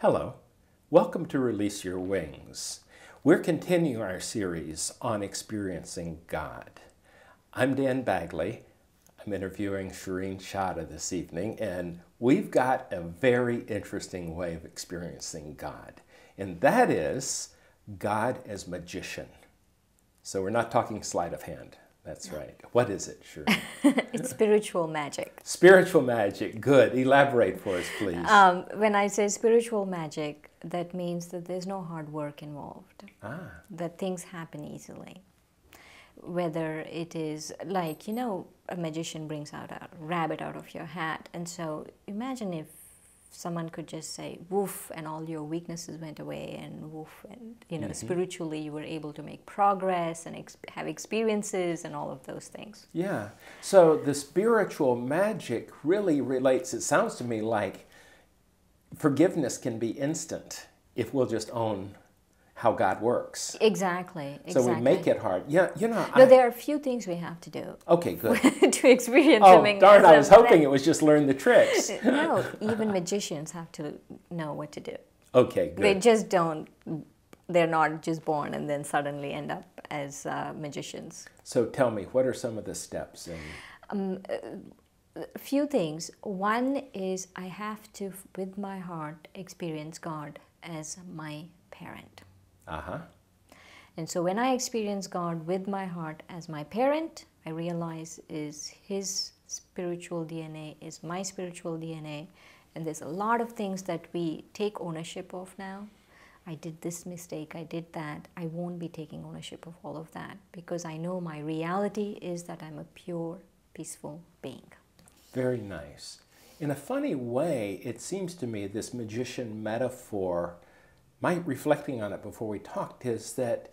Hello, welcome to Release Your Wings. We're continuing our series on experiencing God. I'm Dan Bagley. I'm interviewing Shireen Chadha this evening, and we've got a very interesting way of experiencing God, and that is God as magician. So we're not talking sleight of hand. That's right. What is it, Shireen? It's spiritual magic. Spiritual magic. Good. Elaborate for us, please. When I say spiritual magic, that means that there's no hard work involved. That things happen easily. Whether it is like, a magician brings out a rabbit out of your hat. And so imagine if someone could just say, woof, and all your weaknesses went away, and woof, and, spiritually you were able to make progress and have experiences and all of those things. Yeah. So the spiritual magic really relates, it sounds to me like forgiveness can be instant if we'll just own how God works. Exactly. So we make it hard. Yeah, No, there are a few things we have to do. Okay, good. To experience Oh, darn, I was hoping it was just learn the tricks. No, even magicians have to know what to do. Okay, good. They just don't, they're not just born and then suddenly end up as magicians. So tell me, what are some of the steps? A few things. One is I have to, with my heart, experience God as my parent. And so when I experience God with my heart as my parent, I realize is His spiritual DNA, is my spiritual DNA, and there's a lot of things that we take ownership of now. I did this mistake, I did that. I won't be taking ownership of all of that because I know my reality is that I'm a pure, peaceful being. Very nice. In a funny way, it seems to me this magician metaphor, reflecting on it before we talked, is that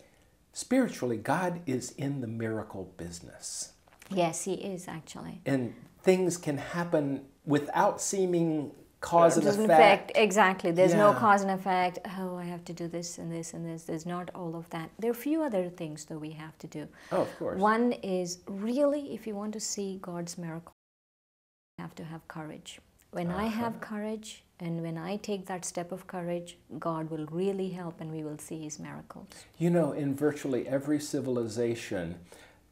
spiritually God is in the miracle business. Yes, He is actually. And things can happen without seeming cause and effect. Exactly. There's no cause and effect. Oh, I have to do this and this and this. There's not all of that. There are a few other things that we have to do. Oh, of course. One is really, if you want to see God's miracle, you have to have courage. When I have courage and when I take that step of courage, God will really help and we will see His miracles. In virtually every civilization,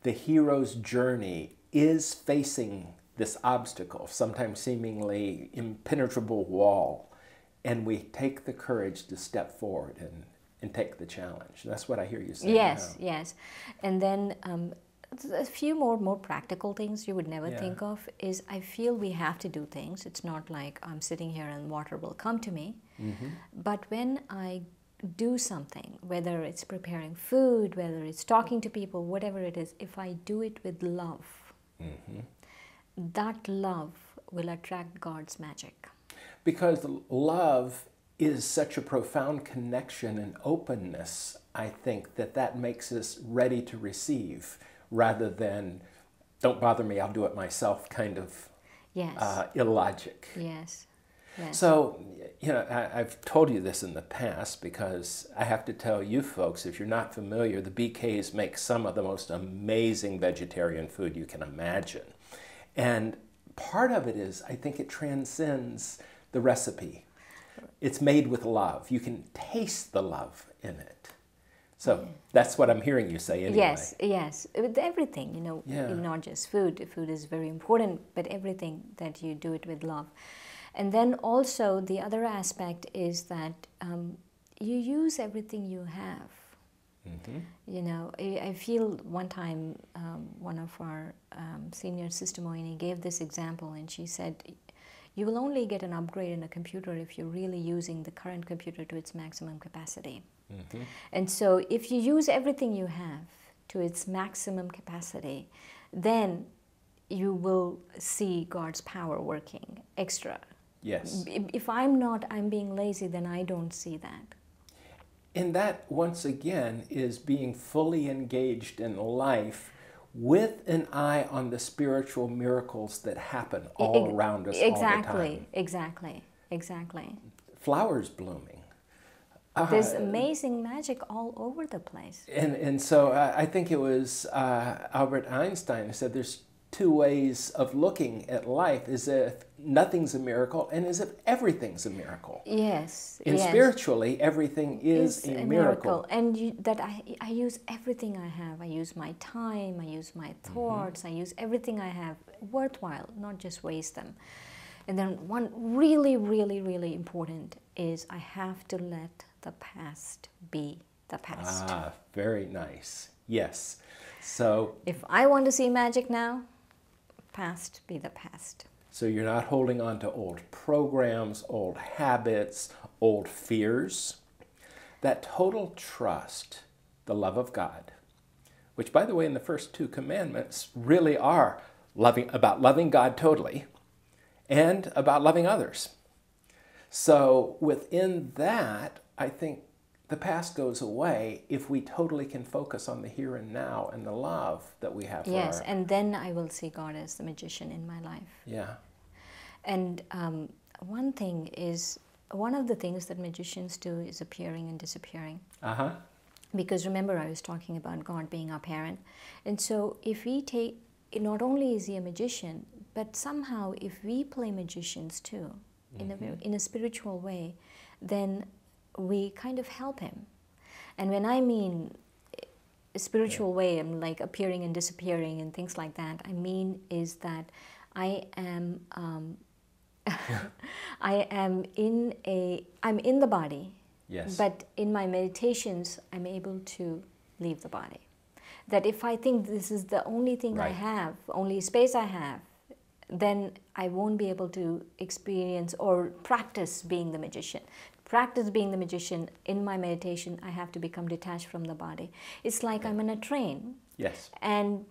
the hero's journey is facing this obstacle, sometimes seemingly impenetrable wall, and we take the courage to step forward and take the challenge. That's what I hear you saying. Yes, yes. And then a few more practical things you would never think of is I feel we have to do things. It's not like I'm sitting here and water will come to me. But when I do something, whether it's preparing food, whether it's talking to people, whatever it is, if I do it with love, that love will attract God's magic. Because love is such a profound connection and openness, I think that makes us ready to receive, rather than, don't bother me, I'll do it myself kind of illogic. Yes. Yes. So, I've told you this in the past because I have to tell you folks, if you're not familiar, the BKs make some of the most amazing vegetarian food you can imagine. And part of it is, I think it transcends the recipe. It's made with love. You can taste the love in it. So that's what I'm hearing you say anyway. Yes, yes. With everything, not just food. Food is very important, but everything that you do it with love. And then also the other aspect is that you use everything you have. I feel one time one of our senior Sister Moini gave this example, and she said, you will only get an upgrade in a computer if you're really using the current computer to its maximum capacity. And so if you use everything you have to its maximum capacity, then you will see God's power working extra. Yes. If I'm being lazy, then I don't see that. And that, once again, is being fully engaged in life with an eye on the spiritual miracles that happen all around us all the time. Exactly. Flowers blooming. There's amazing magic all over the place. And so I think it was Albert Einstein who said there's two ways of looking at life, as if nothing's a miracle and as if everything's a miracle. Yes. And yes. spiritually, everything is a miracle. And I use everything I have. I use my time, I use my thoughts, I use everything I have worthwhile, not just waste them. And then one really, really, really important is I have to let the past be the past. Ah, very nice. Yes. So if I want to see magic now, past be the past. So you're not holding on to old programs, old habits, old fears. That total trust, the love of God, which, by the way, in the first two commandments really are about loving God totally and about loving others. So within that, I think the past goes away if we totally can focus on the here and now and the love that we have for Yes, and then I will see God as the magician in my life. Yeah. And one of the things that magicians do is appearing and disappearing. Uh-huh. Because remember, I was talking about God being our parent. And so if we take, not only is he a magician, but somehow if we play magicians too, in a spiritual way, then we kind of help him. And when I mean a spiritual way, I'm like appearing and disappearing and things like that, I mean is that I am I'm in the body, Yes. but in my meditations I'm able to leave the body. That if I think this is the only thing I have, only space I have, then I won't be able to experience or practice being the magician. Practice being the magician in my meditation, I have to become detached from the body. It's like I'm in a train. Yes. And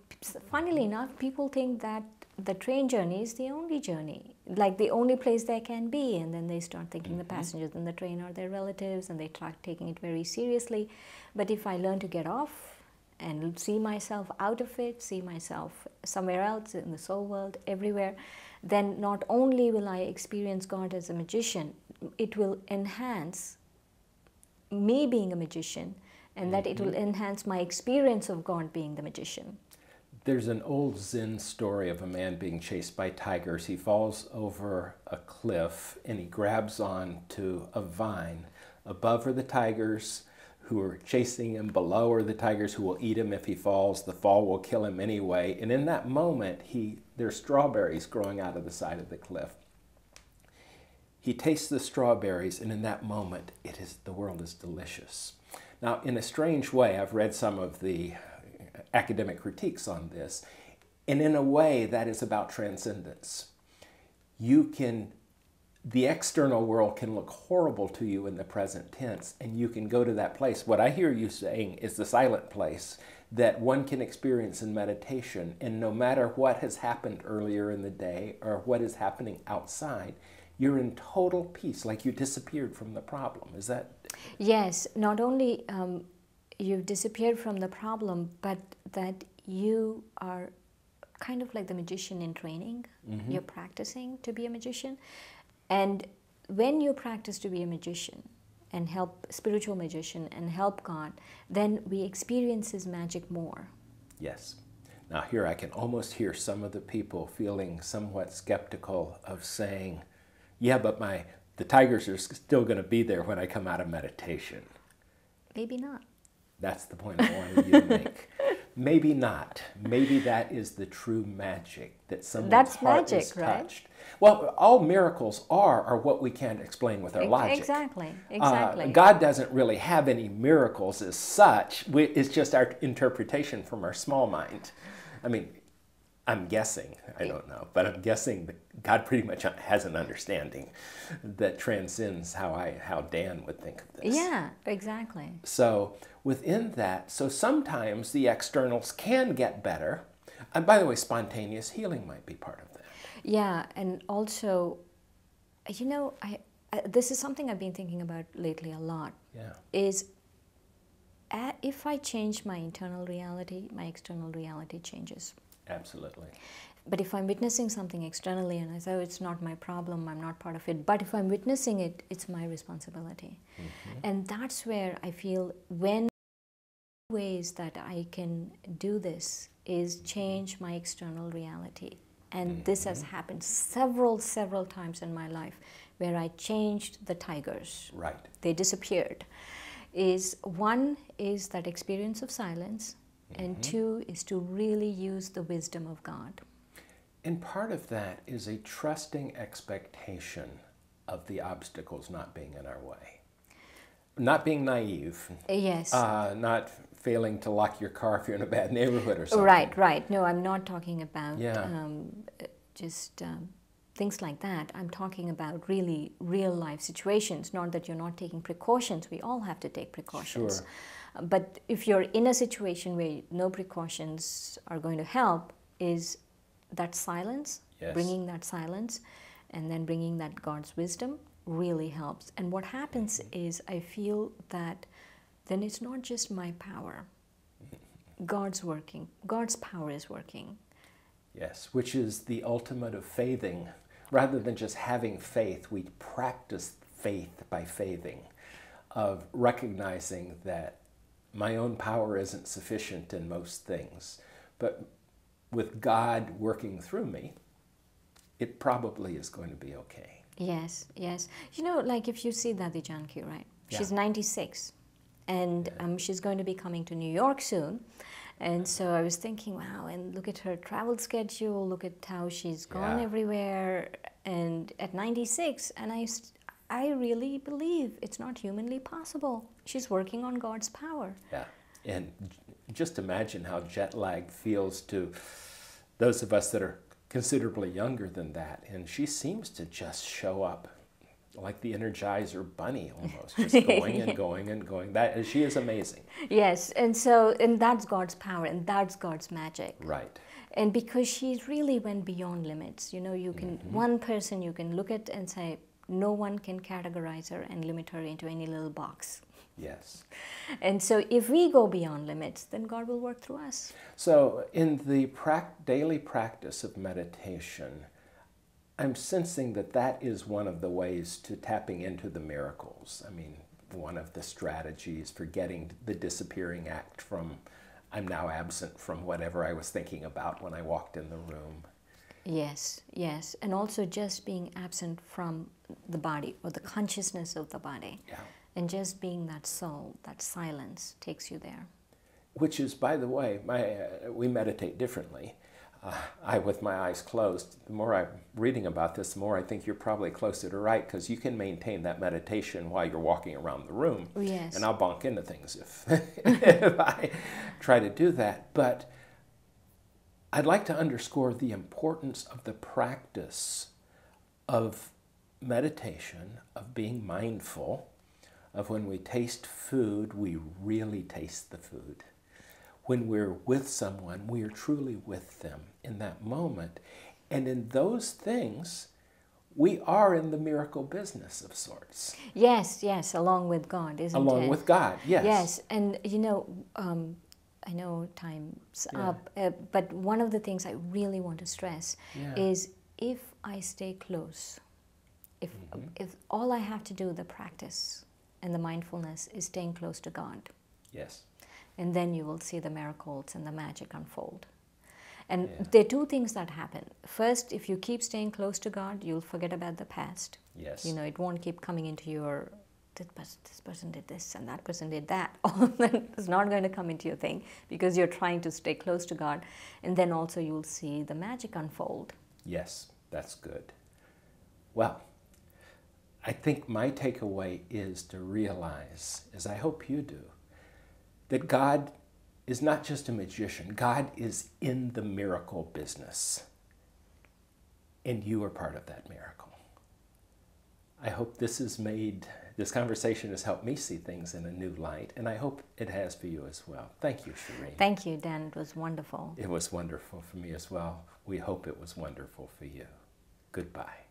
funnily enough, people think that the train journey is the only journey, like the only place they can be, and then they start thinking the passengers in the train are their relatives, and they start taking it very seriously. But if I learn to get off and see myself out of it, see myself somewhere else in the soul world, everywhere, then not only will I experience God as a magician, it will enhance me being a magician, and that it will enhance my experience of God being the magician. There's an old Zen story of a man being chased by tigers. He falls over a cliff and he grabs on to a vine. Above are the tigers who are chasing him. Below are the tigers who will eat him if he falls. The fall will kill him anyway. And in that moment, there's strawberries growing out of the side of the cliff. He tastes the strawberries, and in that moment, the world is delicious. Now, in a strange way, I've read some of the academic critiques on this, and in a way that is about transcendence. The external world can look horrible to you in the present tense, and you can go to that place. What I hear you saying is the silent place that one can experience in meditation, and no matter what has happened earlier in the day or what is happening outside, you're in total peace, like you disappeared from the problem. Is that? Yes, not only you've disappeared from the problem, but that you are kind of like the magician in training. You're practicing to be a magician. And when you practice to be a magician and spiritual magician and help God, then we experience his magic more. Yes. Now here I can almost hear some of the people feeling somewhat skeptical of saying, yeah, but the tigers are still going to be there when I come out of meditation. Maybe not. That's the point I wanted you to make. Maybe not. Maybe that is the true magic, that someone's heart is touched. Right? Well, all miracles are what we can't explain with our logic. Exactly. God doesn't really have any miracles as such. It's just our interpretation from our small mind. I mean, I'm guessing, I don't know, but I'm guessing that God pretty much has an understanding that transcends how Dan would think of this. Yeah, exactly. So within that, so sometimes the externals can get better. And by the way, spontaneous healing might be part of that. Yeah, and also, you know, this is something I've been thinking about lately a lot. Yeah. Is if I change my internal reality, my external reality changes. Absolutely. But if I'm witnessing something externally and I say, oh, it's not my problem, I'm not part of it, but if I'm witnessing it, it's my responsibility. And that's where I feel when ways that I can do this is change my external reality. And this has happened several times in my life where I changed the tigers. Right. They disappeared. One is that experience of silence, and two is to really use the wisdom of God. And part of that is a trusting expectation of the obstacles not being in our way. Not being naive. Yes. Not failing to lock your car if you're in a bad neighborhood or something. Right. No, I'm not talking about just things like that. I'm talking about really real life situations, not that you're not taking precautions. We all have to take precautions. Sure. But if you're in a situation where no precautions are going to help, is that silence, yes. Bringing that silence, and then bringing that God's wisdom really helps. And what happens is I feel that then it's not just my power. God's working. God's power is working. Yes, which is the ultimate of faithing. Rather than just having faith, we practice faith by faithing, of recognizing that my own power isn't sufficient in most things, but with God working through me, it probably is going to be okay. Yes. You know, like if you see Dadi Janki, right? Yeah. She's 96, and she's going to be coming to New York soon. And so I was thinking, wow, and look at her travel schedule, look at how she's gone everywhere, and at 96, and I really believe it's not humanly possible. She's working on God's power. Yeah, and just imagine how jet lag feels to those of us that are considerably younger than that, and she seems to just show up like the Energizer Bunny almost, just going and going and going. She is amazing. Yes, and that's God's power, and that's God's magic. Right. And because she's really went beyond limits. You know, you can one person you can look at and say, no one can categorize her and limit her into any little box. Yes. And so if we go beyond limits, then God will work through us. So in the daily practice of meditation, I'm sensing that is one of the ways to tapping into the miracles. I mean, one of the strategies for getting the disappearing act from, I'm now absent from whatever I was thinking about when I walked in the room. Yes. And also just being absent from the body or the consciousness of the body. Yeah. And just being that soul, that silence takes you there. Which is, by the way, we meditate differently. I, with my eyes closed, the more I'm reading about this, the more I think you're probably closer to right, because you can maintain that meditation while you're walking around the room. Yes. And I'll bonk into things if I try to do that. But I'd like to underscore the importance of the practice of meditation, of being mindful, of when we taste food, we really taste the food. When we're with someone, we are truly with them in that moment. And in those things, we are in the miracle business of sorts. Yes, along with God, isn't it? Along with God, yes. Yes, and you know, I know time's up, but one of the things I really want to stress is if I stay close, if all I have to do, the practice and the mindfulness, is staying close to God. Yes. And then you will see the miracles and the magic unfold. And there are two things that happen. First, if you keep staying close to God, you'll forget about the past. Yes. You know, it won't keep coming into your, this person did this and that person did that. All of that is not going to come into your thing because you're trying to stay close to God. And then also you'll see the magic unfold. Yes, that's good. Well, I think my takeaway is to realize, as I hope you do, that God is not just a magician. God is in the miracle business. And you are part of that miracle. I hope this conversation has helped me see things in a new light, and I hope it has for you as well. Thank you, Shireen. Thank you, Dan. It was wonderful. It was wonderful for me as well. We hope it was wonderful for you. Goodbye.